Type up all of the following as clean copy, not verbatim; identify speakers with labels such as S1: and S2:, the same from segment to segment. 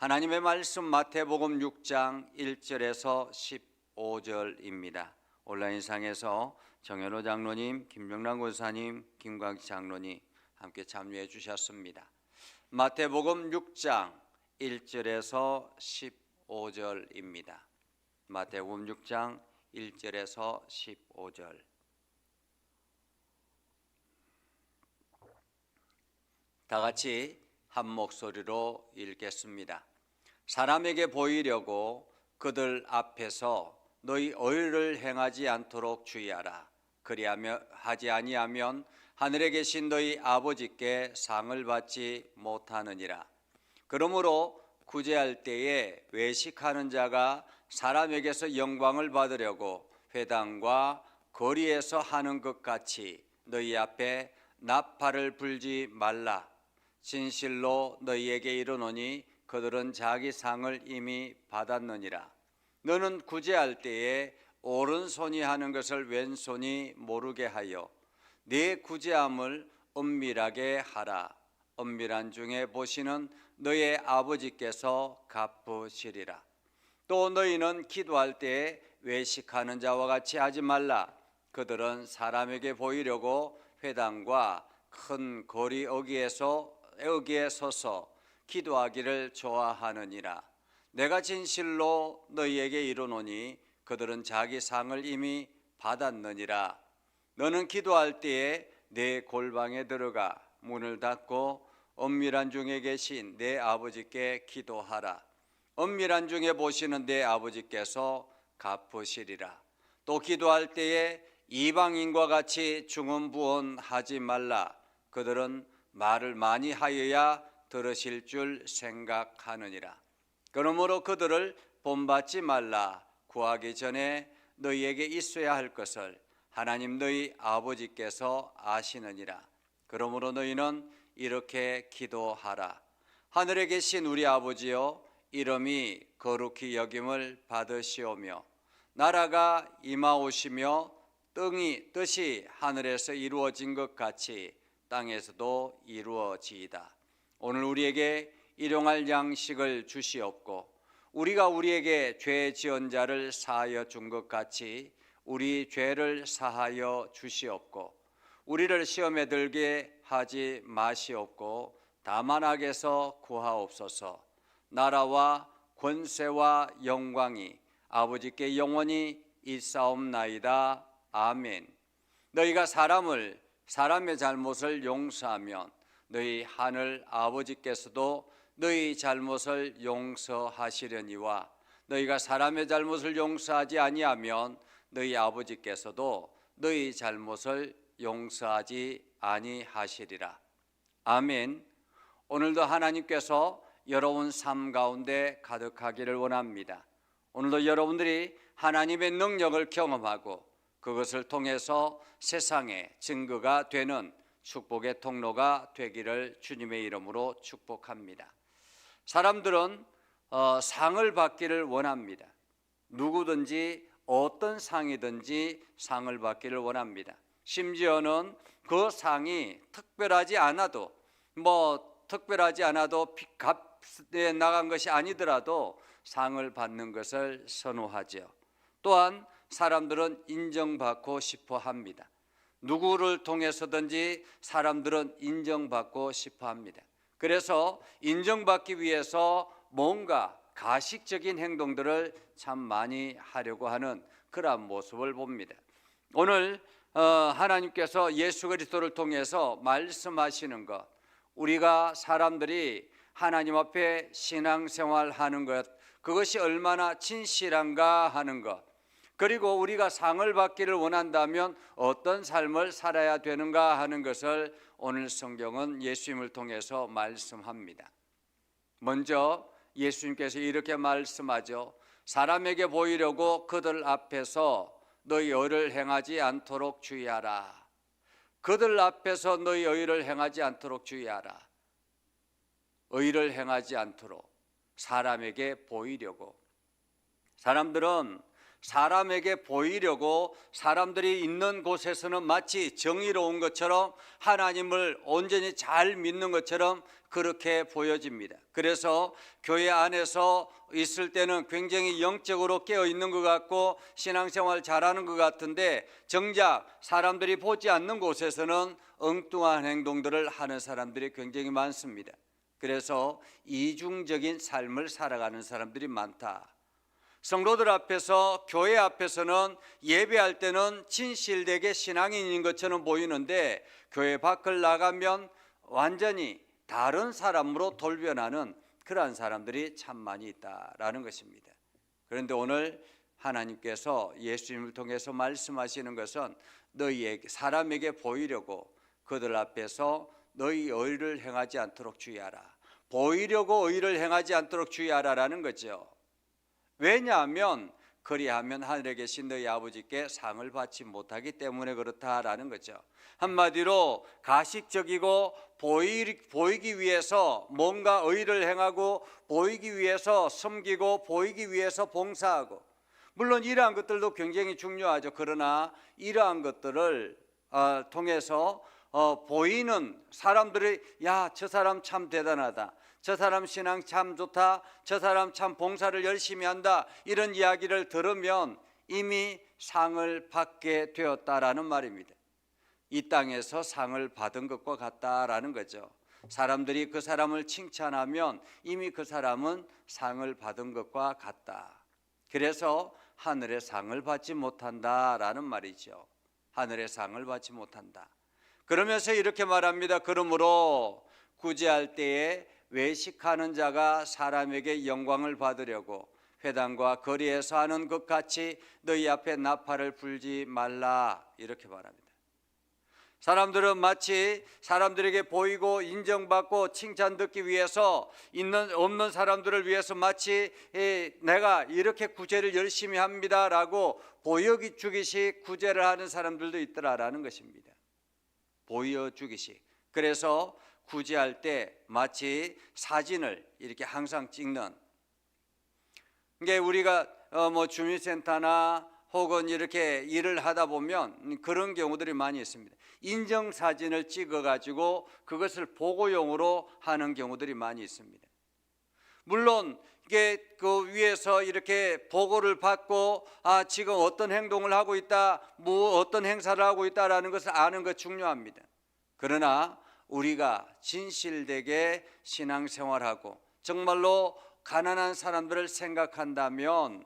S1: 하나님의 말씀 마태복음 6장 1절에서 15절입니다. 온라인상에서 정현호 장로님, 김정란 권사님, 김광희 장로님 함께 참여해 주셨습니다. 마태복음 6장 1절에서 15절입니다. 마태복음 6장 1절에서 15절. 다 같이 한 목소리로 읽겠습니다. 사람에게 보이려고 그들 앞에서 너희 의를 행하지 않도록 주의하라. 그리하며 하지 아니하면 하늘에 계신 너희 아버지께 상을 받지 못하느니라. 그러므로 구제할 때에 외식하는 자가 사람에게서 영광을 받으려고 회당과 거리에서 하는 것 같이 너희 앞에 나팔을 불지 말라. 진실로 너희에게 이르노니 그들은 자기 상을 이미 받았느니라. 너는 구제할 때에 오른손이 하는 것을 왼손이 모르게 하여 네 구제함을 은밀하게 하라. 은밀한 중에 보시는 너희 아버지께서 갚으시리라. 또 너희는 기도할 때에 외식하는 자와 같이 하지 말라. 그들은 사람에게 보이려고 회당과 큰 거리 여기에 서서 기도하기를 좋아하느니라. 내가 진실로 너희에게 이르노니 그들은 자기 상을 이미 받았느니라. 너는 기도할 때에 내 골방에 들어가 문을 닫고 은밀한 중에 계신 내 아버지께 기도하라. 은밀한 중에 보시는 내 아버지께서 갚으시리라. 또 기도할 때에 이방인과 같이 중언부언하지 말라. 그들은 말을 많이 하여야 들으실 줄 생각하느니라. 그러므로 그들을 본받지 말라. 구하기 전에 너희에게 있어야 할 것을 하나님 너희 아버지께서 아시느니라. 그러므로 너희는 이렇게 기도하라. 하늘에 계신 우리 아버지여, 이름이 거룩히 여김을 받으시오며 나라가 임하오시며 뜻이 하늘에서 이루어진 것 같이 땅에서도 이루어지이다. 오늘 우리에게 일용할 양식을 주시옵고 우리가 우리에게 죄 지은 자를 사하여 준 것 같이 우리 죄를 사하여 주시옵고 우리를 시험에 들게 하지 마시옵고 다만 악에서 구하옵소서. 나라와 권세와 영광이 아버지께 영원히 있사옵나이다. 아멘. 너희가 사람의 잘못을 용서하면 너희 하늘 아버지께서도 너희 잘못을 용서하시려니와 너희가 사람의 잘못을 용서하지 아니하면 너희 아버지께서도 너희 잘못을 용서하지 아니하시리라. 아멘. 오늘도 하나님께서 여러분 삶 가운데 가득하기를 원합니다. 오늘도 여러분들이 하나님의 능력을 경험하고 그것을 통해서 세상에 증거가 되는 축복의 통로가 되기를 주님의 이름으로 축복합니다. 사람들은 상을 받기를 원합니다. 누구든지 어떤 상이든지 상을 받기를 원합니다. 심지어는 그 상이 특별하지 않아도 값에 나간 것이 아니더라도 상을 받는 것을 선호하죠. 또한 사람들은 인정받고 싶어 합니다. 누구를 통해서든지 사람들은 인정받고 싶어 합니다. 그래서 인정받기 위해서 뭔가 가식적인 행동들을 참 많이 하려고 하는 그러한 모습을 봅니다. 오늘 하나님께서 예수 그리스도를 통해서 말씀하시는 것, 우리가 사람들이 하나님 앞에 신앙생활하는 것, 그것이 얼마나 진실한가 하는 것, 그리고 우리가 상을 받기를 원한다면 어떤 삶을 살아야 되는가 하는 것을 오늘 성경은 예수님을 통해서 말씀합니다. 먼저 예수님께서 이렇게 말씀하죠. 사람에게 보이려고 그들 앞에서 너희 의를 행하지 않도록 주의하라. 그들 앞에서 너희 의를 행하지 않도록 주의하라. 의를 행하지 않도록 사람에게 보이려고. 사람들은 사람에게 보이려고 사람들이 있는 곳에서는 마치 정의로운 것처럼 하나님을 온전히 잘 믿는 것처럼 그렇게 보여집니다. 그래서 교회 안에서 있을 때는 굉장히 영적으로 깨어 있는 것 같고 신앙생활 잘하는 것 같은데 정작 사람들이 보지 않는 곳에서는 엉뚱한 행동들을 하는 사람들이 굉장히 많습니다. 그래서 이중적인 삶을 살아가는 사람들이 많다. 성도들 앞에서, 교회 앞에서는 예배할 때는 진실되게 신앙인인 것처럼 보이는데 교회 밖을 나가면 완전히 다른 사람으로 돌변하는 그러한 사람들이 참 많이 있다라는 것입니다. 그런데 오늘 하나님께서 예수님을 통해서 말씀하시는 것은 너희에게, 사람에게 보이려고 그들 앞에서 너희 의를 행하지 않도록 주의하라. 보이려고 의를 행하지 않도록 주의하라라는 거죠. 왜냐하면 그리하면 하늘에 계신 너희 아버지께 상을 받지 못하기 때문에 그렇다라는 거죠. 한마디로 가식적이고 보이기 위해서 뭔가 의를 행하고 보이기 위해서 섬기고 보이기 위해서 봉사하고, 물론 이러한 것들도 굉장히 중요하죠. 그러나 이러한 것들을 통해서 보이는 사람들이 야, 저 사람 참 대단하다, 저 사람 신앙 참 좋다, 저 사람 참 봉사를 열심히 한다, 이런 이야기를 들으면 이미 상을 받게 되었다라는 말입니다. 이 땅에서 상을 받은 것과 같다라는 거죠. 사람들이 그 사람을 칭찬하면 이미 그 사람은 상을 받은 것과 같다. 그래서 하늘의 상을 받지 못한다라는 말이죠. 하늘의 상을 받지 못한다. 그러면서 이렇게 말합니다. 그러므로 구제할 때에 외식하는 자가 사람에게 영광을 받으려고 회당과 거리에서 하는 것 같이 너희 앞에 나팔을 불지 말라, 이렇게 말합니다. 사람들은 마치 사람들에게 보이고 인정받고 칭찬 듣기 위해서 없는 사람들을 위해서 마치 내가 이렇게 구제를 열심히 합니다라고 보여주기식 구제를 하는 사람들도 있더라라는 것입니다. 보여주기식. 그래서 구제할 때 마치 사진을 이렇게 항상 찍는, 이게 우리가 주민센터나 혹은 이렇게 일을 하다 보면 그런 경우들이 많이 있습니다. 인정사진을 찍어가지고 그것을 보고용으로 하는 경우들이 많이 있습니다. 물론 이게 그 위에서 이렇게 보고를 받고 지금 어떤 행동을 하고 있다, 어떤 행사를 하고 있다라는 것을 아는 것 중요합니다. 그러나 우리가 진실되게 신앙생활하고 정말로 가난한 사람들을 생각한다면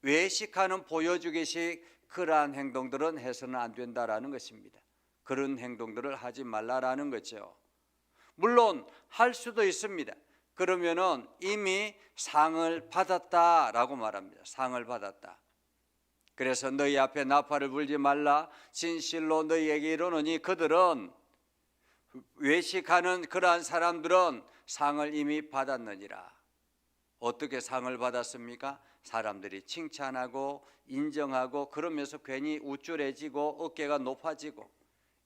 S1: 외식하는 보여주기식 그러한 행동들은 해서는 안 된다라는 것입니다. 그런 행동들을 하지 말라라는 거죠. 물론 할 수도 있습니다. 그러면은 이미 상을 받았다라고 말합니다. 상을 받았다. 그래서 너희 앞에 나팔을 불지 말라. 진실로 너희에게 이르노니 그들은, 외식하는 그러한 사람들은 상을 이미 받았느니라. 어떻게 상을 받았습니까? 사람들이 칭찬하고 인정하고 그러면서 괜히 우쭐해지고 어깨가 높아지고,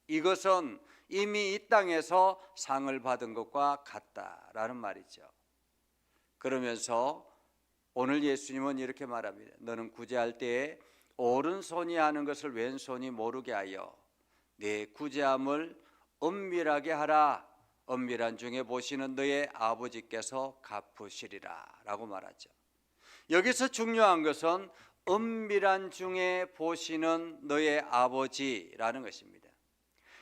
S1: 이것은 이미 이 땅에서 상을 받은 것과 같다라는 말이죠. 그러면서 오늘 예수님은 이렇게 말합니다. 너는 구제할 때에 오른손이 하는 것을 왼손이 모르게 하여 내 구제함을 은밀하게 하라. 은밀한 중에 보시는 너의 아버지께서 갚으시리라 라고 말하죠. 여기서 중요한 것은 은밀한 중에 보시는 너의 아버지라는 것입니다.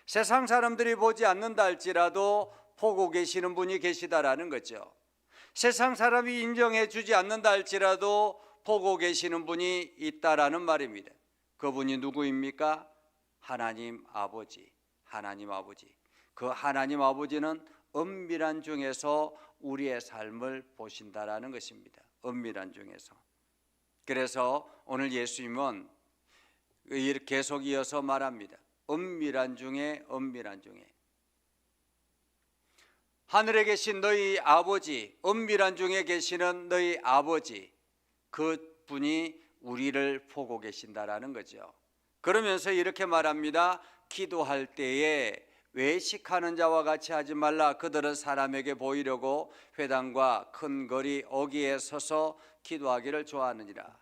S1: 세상 사람들이 보지 않는다 할지라도 보고 계시는 분이 계시다라는 거죠. 세상 사람이 인정해 주지 않는다 할지라도 보고 계시는 분이 있다라는 말입니다. 그분이 누구입니까? 하나님 아버지. 하나님 아버지. 그 하나님 아버지는 은밀한 중에서 우리의 삶을 보신다라는 것입니다. 은밀한 중에서. 그래서 오늘 예수님은 계속 이어서 말합니다. 은밀한 중에, 은밀한 중에. 하늘에 계신 너희 아버지, 은밀한 중에 계시는 너희 아버지, 그 분이 우리를 보고 계신다라는 거죠. 그러면서 이렇게 말합니다. 기도할 때에 외식하는 자와 같이 하지 말라. 그들은 사람에게 보이려고 회당과 큰 거리 어귀에 서서 기도하기를 좋아하느니라.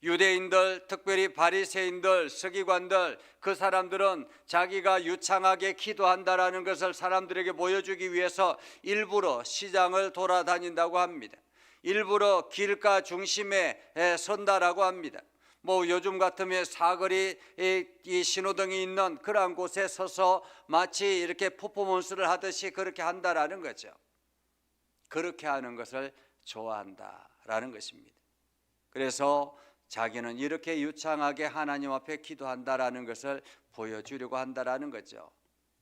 S1: 유대인들, 특별히 바리새인들, 서기관들, 그 사람들은 자기가 유창하게 기도한다라는 것을 사람들에게 보여주기 위해서 일부러 시장을 돌아다닌다고 합니다. 일부러 길가 중심에 선다라고 합니다. 요즘 같으면 사거리 이 신호등이 있는 그러한 곳에 서서 마치 이렇게 퍼포먼스를 하듯이 그렇게 한다라는 거죠. 그렇게 하는 것을 좋아한다라는 것입니다. 그래서 자기는 이렇게 유창하게 하나님 앞에 기도한다라는 것을 보여주려고 한다라는 거죠.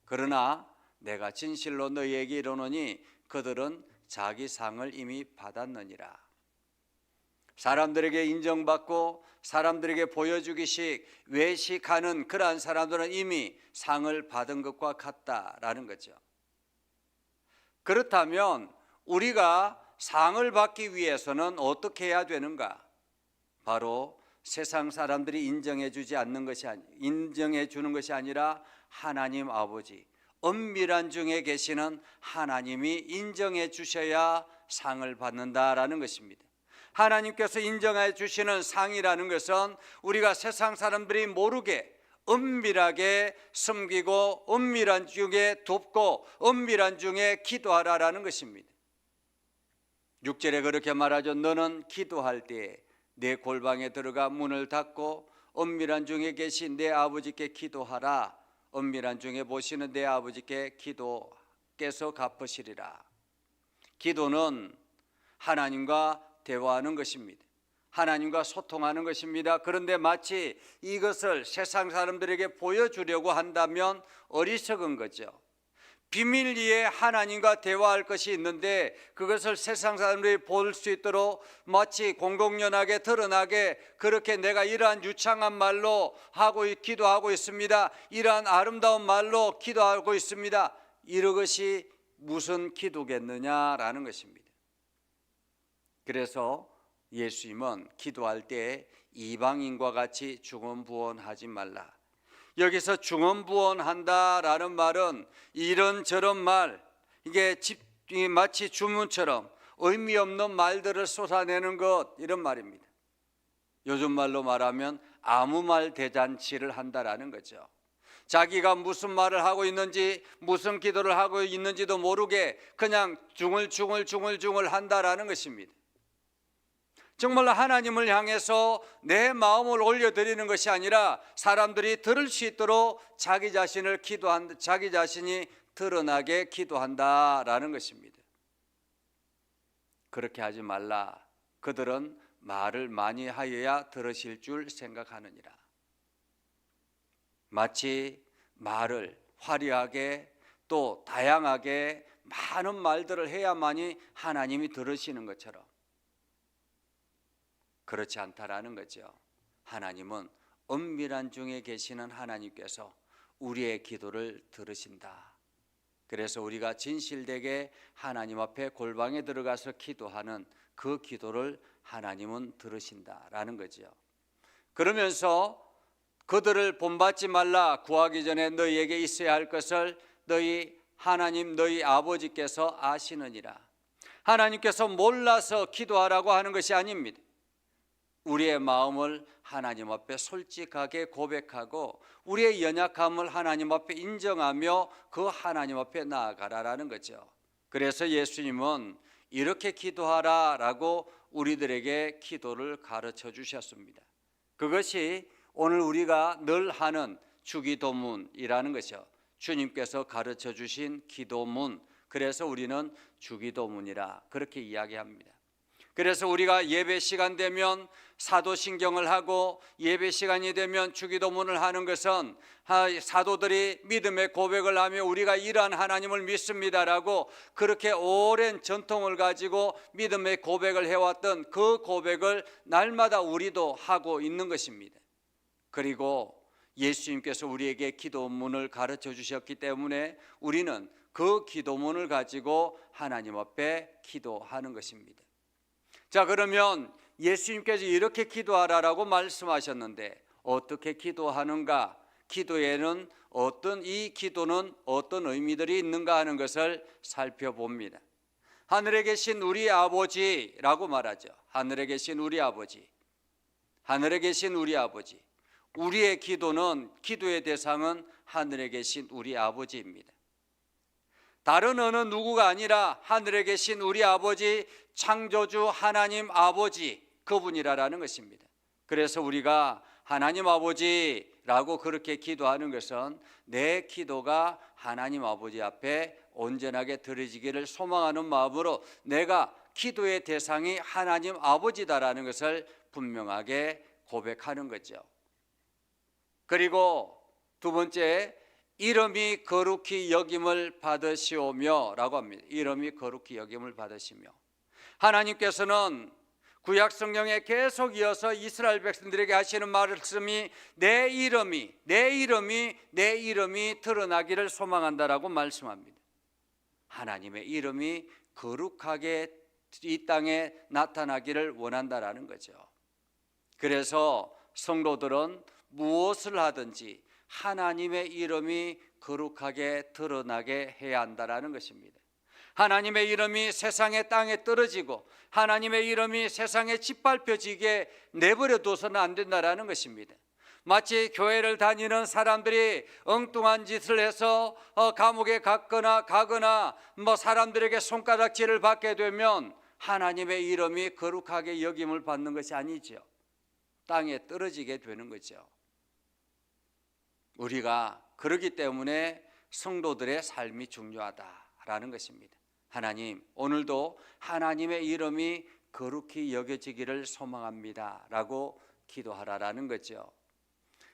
S1: 그러나 내가 진실로 너희에게 이르노니 그들은 자기 상을 이미 받았느니라. 사람들에게 인정받고 사람들에게 보여주기식 외식하는 그러한 사람들은 이미 상을 받은 것과 같다라는 거죠. 그렇다면 우리가 상을 받기 위해서는 어떻게 해야 되는가? 바로 세상 사람들이 인정해 주는 것이 아니라 하나님 아버지, 엄밀한 중에 계시는 하나님이 인정해 주셔야 상을 받는다라는 것입니다. 하나님께서 인정해 주시는 상이라는 것은 우리가 세상 사람들이 모르게 은밀하게 섬기고 은밀한 중에 돕고 은밀한 중에 기도하라라는 것입니다. 6절에 그렇게 말하죠. 너는 기도할 때에 내 골방에 들어가 문을 닫고 은밀한 중에 계신 내 아버지께 기도하라. 은밀한 중에 보시는 내 아버지께 기도께서 갚으시리라. 기도는 하나님과 대화하는 것입니다. 하나님과 소통하는 것입니다. 그런데 마치 이것을 세상 사람들에게 보여주려고 한다면 어리석은 거죠. 비밀리에 하나님과 대화할 것이 있는데 그것을 세상 사람들이 볼 수 있도록 마치 공공연하게 드러나게 그렇게 내가 이러한 유창한 말로 기도하고 있습니다. 이러한 아름다운 말로 기도하고 있습니다. 이것이 무슨 기도겠느냐라는 것입니다. 그래서 예수님은 기도할 때 이방인과 같이 중언부언하지 말라. 여기서 중언부언한다라는 말은 이런저런 말, 이게 마치 주문처럼 의미 없는 말들을 쏟아내는 것, 이런 말입니다. 요즘 말로 말하면 아무 말 대잔치를 한다라는 거죠. 자기가 무슨 말을 하고 있는지 무슨 기도를 하고 있는지도 모르게 그냥 중얼중얼 한다라는 것입니다. 정말로 하나님을 향해서 내 마음을 올려드리는 것이 아니라 사람들이 들을 수 있도록 자기 자신이 드러나게 기도한다라는 것입니다. 그렇게 하지 말라. 그들은 말을 많이 하여야 들으실 줄 생각하느니라. 마치 말을 화려하게 또 다양하게 많은 말들을 해야만이 하나님이 들으시는 것처럼 그렇지 않다라는 거죠. 하나님은 은밀한 중에 계시는 하나님께서 우리의 기도를 들으신다. 그래서 우리가 진실되게 하나님 앞에 골방에 들어가서 기도하는 그 기도를 하나님은 들으신다라는 거죠. 그러면서 그들을 본받지 말라. 구하기 전에 너희에게 있어야 할 것을 너희 아버지께서 아시느니라. 하나님께서 몰라서 기도하라고 하는 것이 아닙니다. 우리의 마음을 하나님 앞에 솔직하게 고백하고 우리의 연약함을 하나님 앞에 인정하며 그 하나님 앞에 나아가라라는 거죠. 그래서 예수님은 이렇게 기도하라라고 우리들에게 기도를 가르쳐 주셨습니다. 그것이 오늘 우리가 늘 하는 주기도문이라는 것이죠. 주님께서 가르쳐 주신 기도문, 그래서 우리는 주기도문이라 그렇게 이야기합니다. 그래서 우리가 예배 시간 되면 사도신경을 하고 예배 시간이 되면 주기도문을 하는 것은 사도들이 믿음의 고백을 하며 우리가 이러한 하나님을 믿습니다라고 그렇게 오랜 전통을 가지고 믿음의 고백을 해왔던 그 고백을 날마다 우리도 하고 있는 것입니다. 그리고 예수님께서 우리에게 기도문을 가르쳐 주셨기 때문에 우리는 그 기도문을 가지고 하나님 앞에 기도하는 것입니다. 자, 그러면 예수님께서 이렇게 기도하라라고 말씀하셨는데 어떻게 기도하는가? 기도에는 이 기도는 어떤 의미들이 있는가 하는 것을 살펴봅니다. 하늘에 계신 우리 아버지라고 말하죠. 하늘에 계신 우리 아버지. 하늘에 계신 우리 아버지. 우리의 기도의 대상은 하늘에 계신 우리 아버지입니다. 다른 어느 누구가 아니라 하늘에 계신 우리 아버지, 창조주 하나님 아버지, 그분이라는 것입니다. 그래서 우리가 하나님 아버지라고 그렇게 기도하는 것은 내 기도가 하나님 아버지 앞에 온전하게 드려지기를 소망하는 마음으로 내가 기도의 대상이 하나님 아버지다라는 것을 분명하게 고백하는 거죠. 그리고 두 번째, 이름이 거룩히 여김을 받으시오며 라고 합니다. 이름이 거룩히 여김을 받으시며. 하나님께서는 구약 성경에 계속 이어서 이스라엘 백성들에게 하시는 말씀이 내 이름이 드러나기를 소망한다라고 말씀합니다. 하나님의 이름이 거룩하게 이 땅에 나타나기를 원한다라는 거죠. 그래서 성도들은 무엇을 하든지 하나님의 이름이 거룩하게 드러나게 해야 한다라는 것입니다. 하나님의 이름이 세상의 땅에 떨어지고 하나님의 이름이 세상에 짓밟혀지게 내버려 둬서는 안 된다라는 것입니다. 마치 교회를 다니는 사람들이 엉뚱한 짓을 해서 감옥에 가거나 사람들에게 손가락질을 받게 되면 하나님의 이름이 거룩하게 여김을 받는 것이 아니죠. 땅에 떨어지게 되는 거죠. 우리가 그러기 때문에 성도들의 삶이 중요하다라는 것입니다. 하나님, 오늘도 하나님의 이름이 거룩히 여겨지기를 소망합니다 라고 기도하라라는 거죠.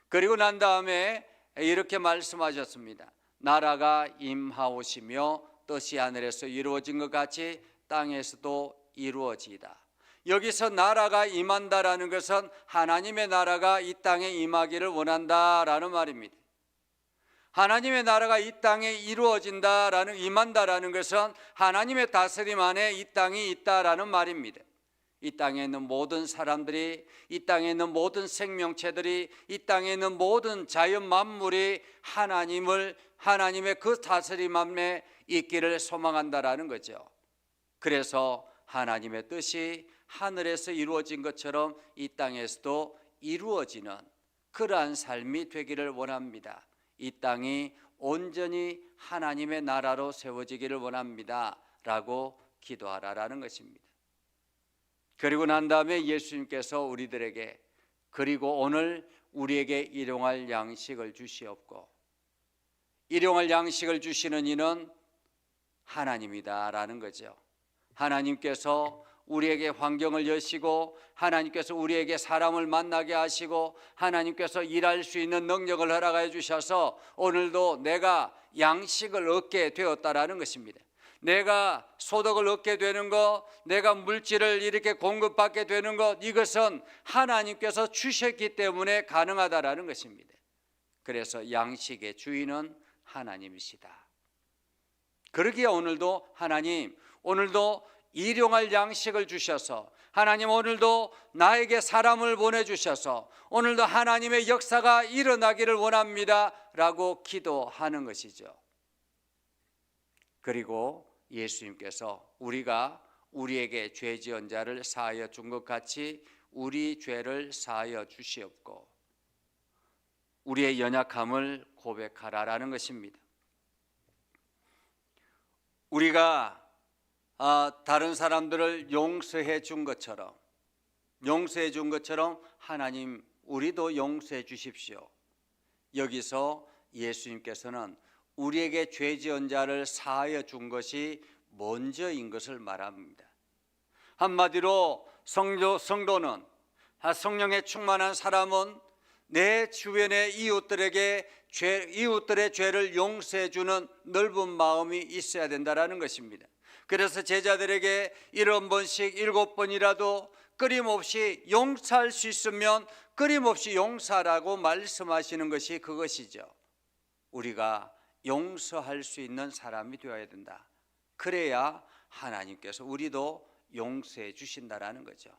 S1: 그리고 난 다음에 이렇게 말씀하셨습니다. 나라가 임하오시며 뜻이 하늘에서 이루어진 것 같이 땅에서도 이루어지이다. 여기서 나라가 임한다라는 것은 하나님의 나라가 이 땅에 임하기를 원한다라는 말입니다. 하나님의 나라가 이 땅에 임한다라는 것은 하나님의 다스림 안에 이 땅이 있다라는 말입니다. 이 땅에 있는 모든 사람들이, 이 땅에 있는 모든 생명체들이, 이 땅에 있는 모든 자연 만물이 하나님의 그 다스림 안에 있기를 소망한다라는 거죠. 그래서 하나님의 뜻이 하늘에서 이루어진 것처럼 이 땅에서도 이루어지는 그러한 삶이 되기를 원합니다. 이 땅이 온전히 하나님의 나라로 세워지기를 원합니다 라고 기도하라라는 것입니다. 그리고 난 다음에 예수님께서 우리들에게 그리고 오늘 우리에게 일용할 양식을 주시옵고, 일용할 양식을 주시는 이는 하나님이다라는 거죠. 하나님께서 우리에게 환경을 여시고, 하나님께서 우리에게 사람을 만나게 하시고, 하나님께서 일할 수 있는 능력을 허락해 주셔서 오늘도 내가 양식을 얻게 되었다라는 것입니다. 내가 소득을 얻게 되는 것, 내가 물질을 이렇게 공급받게 되는 것, 이것은 하나님께서 주셨기 때문에 가능하다라는 것입니다. 그래서 양식의 주인은 하나님이시다. 그러기에 오늘도 하나님, 오늘도 일용할 양식을 주셔서, 하나님 오늘도 나에게 사람을 보내주셔서 오늘도 하나님의 역사가 일어나기를 원합니다 라고 기도하는 것이죠. 그리고 예수님께서 우리가 우리에게 죄 지은 자를 사하여 준 것 같이 우리 죄를 사하여 주시옵고 우리의 연약함을 고백하라라는 것입니다. 우리가 다른 사람들을 용서해 준 것처럼 하나님 우리도 용서해 주십시오. 여기서 예수님께서는 우리에게 죄 지은 자를 사하여 준 것이 먼저인 것을 말합니다. 한마디로 성도는, 성령에 충만한 사람은 내 주변의 이웃들의 죄를 용서해 주는 넓은 마음이 있어야 된다라는 것입니다. 그래서 제자들에게 7번씩 7번이라도 끊임없이 용서할 수 있으면 끊임없이 용서하라고 말씀하시는 것이 그것이죠. 우리가 용서할 수 있는 사람이 되어야 된다. 그래야 하나님께서 우리도 용서해 주신다라는 거죠.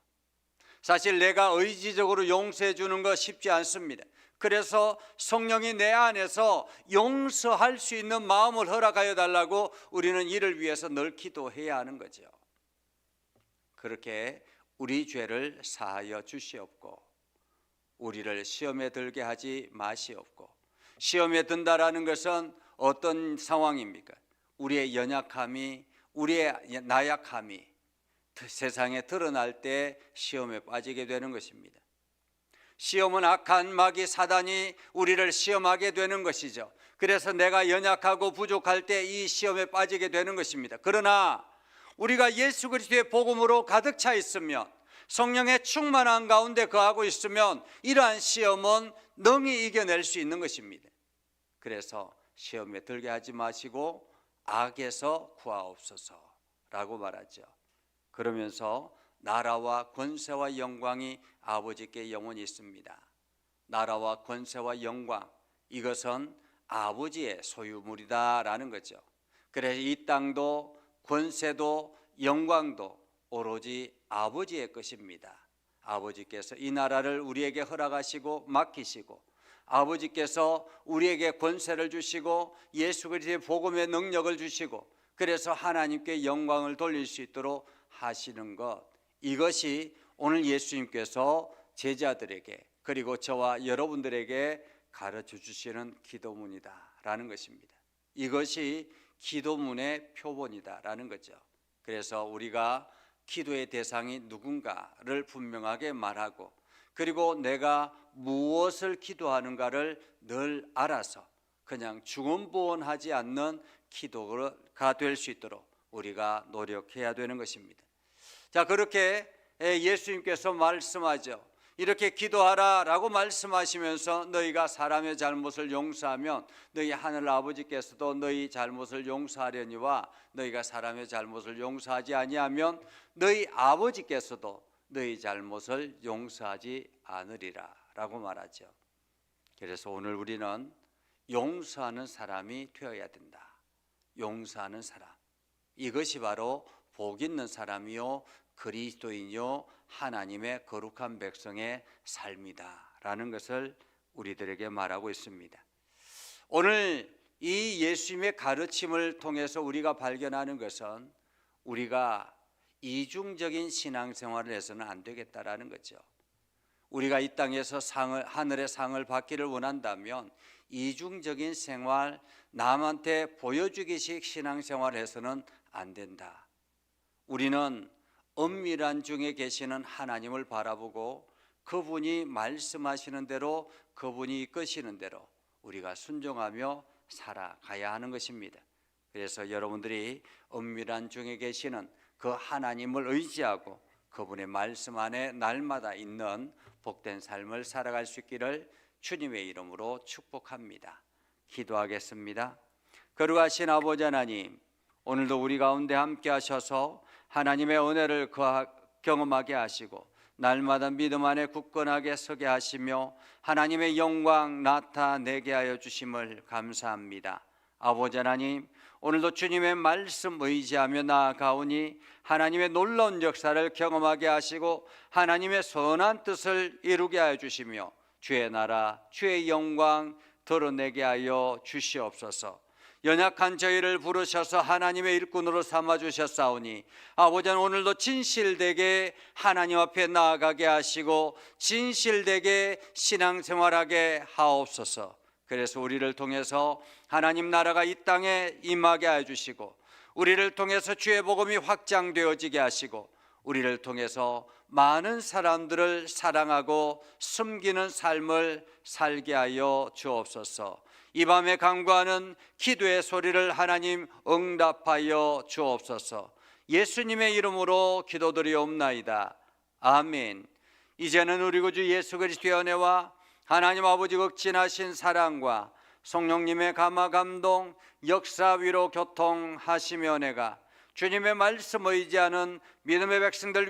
S1: 사실 내가 의지적으로 용서해 주는 거 쉽지 않습니다. 그래서 성령이 내 안에서 용서할 수 있는 마음을 허락하여 달라고 우리는 이를 위해서 늘 기도해야 하는 거죠. 그렇게 우리 죄를 사하여 주시옵고 우리를 시험에 들게 하지 마시옵고. 시험에 든다라는 것은 어떤 상황입니까? 우리의 연약함이, 우리의 나약함이 세상에 드러날 때 시험에 빠지게 되는 것입니다. 시험은 악한 마귀 사단이 우리를 시험하게 되는 것이죠. 그래서 내가 연약하고 부족할 때 이 시험에 빠지게 되는 것입니다. 그러나 우리가 예수 그리스도의 복음으로 가득 차 있으면, 성령의 충만한 가운데 거하고 있으면 이러한 시험은 능히 이겨낼 수 있는 것입니다. 그래서 시험에 들게 하지 마시고 악에서 구하옵소서라고 말하죠. 그러면서 나라와 권세와 영광이 아버지께 영원히 있습니다. 나라와 권세와 영광, 이것은 아버지의 소유물이다라는 거죠. 그래서 이 땅도 권세도 영광도 오로지 아버지의 것입니다. 아버지께서 이 나라를 우리에게 허락하시고 맡기시고, 아버지께서 우리에게 권세를 주시고 예수 그리스도의 복음의 능력을 주시고, 그래서 하나님께 영광을 돌릴 수 있도록 하시는 것, 이것이 오늘 예수님께서 제자들에게 그리고 저와 여러분들에게 가르쳐 주시는 기도문이다라는 것입니다. 이것이 기도문의 표본이다라는 거죠. 그래서 우리가 기도의 대상이 누군가를 분명하게 말하고, 그리고 내가 무엇을 기도하는가를 늘 알아서 그냥 중언부언하지 않는 기도가 될 수 있도록 우리가 노력해야 되는 것입니다. 자, 그렇게 예수님께서 말씀하죠. 이렇게 기도하라 라고 말씀하시면서 너희가 사람의 잘못을 용서하면 너희 하늘 아버지께서도 너희 잘못을 용서하려니와 너희가 사람의 잘못을 용서하지 아니하면 너희 아버지께서도 너희 잘못을 용서하지 않으리라 라고 말하죠. 그래서 오늘 우리는 용서하는 사람이 되어야 된다. 용서하는 사람, 이것이 바로 복 있는 사람이요 그리스도인이요 하나님의 거룩한 백성의 삶이다라는 것을 우리들에게 말하고 있습니다. 오늘 이 예수님의 가르침을 통해서 우리가 발견하는 것은 우리가 이중적인 신앙생활을 해서는 안 되겠다라는 거죠. 우리가 이 땅에서 하늘의 상을 받기를 원한다면 이중적인 생활, 남한테 보여주기식 신앙생활을 해서는 안 된다. 우리는 엄밀한 중에 계시는 하나님을 바라보고 그분이 말씀하시는 대로, 그분이 이끄시는 대로 우리가 순종하며 살아가야 하는 것입니다. 그래서 여러분들이 엄밀한 중에 계시는 그 하나님을 의지하고 그분의 말씀 안에 날마다 있는 복된 삶을 살아갈 수 있기를 주님의 이름으로 축복합니다. 기도하겠습니다. 거룩하신 아버지 하나님, 오늘도 우리 가운데 함께 하셔서 하나님의 은혜를 경험하게 하시고 날마다 믿음 안에 굳건하게 서게 하시며 하나님의 영광 나타내게 하여 주심을 감사합니다. 아버지 하나님, 오늘도 주님의 말씀 의지하며 나아가오니 하나님의 놀라운 역사를 경험하게 하시고 하나님의 선한 뜻을 이루게 하여 주시며 주의 나라, 주의 영광 드러내게 하여 주시옵소서. 연약한 저희를 부르셔서 하나님의 일꾼으로 삼아주셨사오니 아버지는 오늘도 진실되게 하나님 앞에 나아가게 하시고 진실되게 신앙생활하게 하옵소서. 그래서 우리를 통해서 하나님 나라가 이 땅에 임하게 해주시고 우리를 통해서 주의 복음이 확장되어지게 하시고 우리를 통해서 많은 사람들을 사랑하고 섬기는 삶을 살게 하여 주옵소서. 이 밤에 간구하는 기도의 소리를 하나님 응답하여 주옵소서. 예수님의 이름으로 기도드리옵나이다. 아멘. 이제는 우리 구주 예수 그리스도의 은혜와 하나님 아버지 극진하신 사랑과 성령님의 감화 감동 역사 위로 교통하시며 은혜가 주님의 말씀 의지하는 믿음의 백성들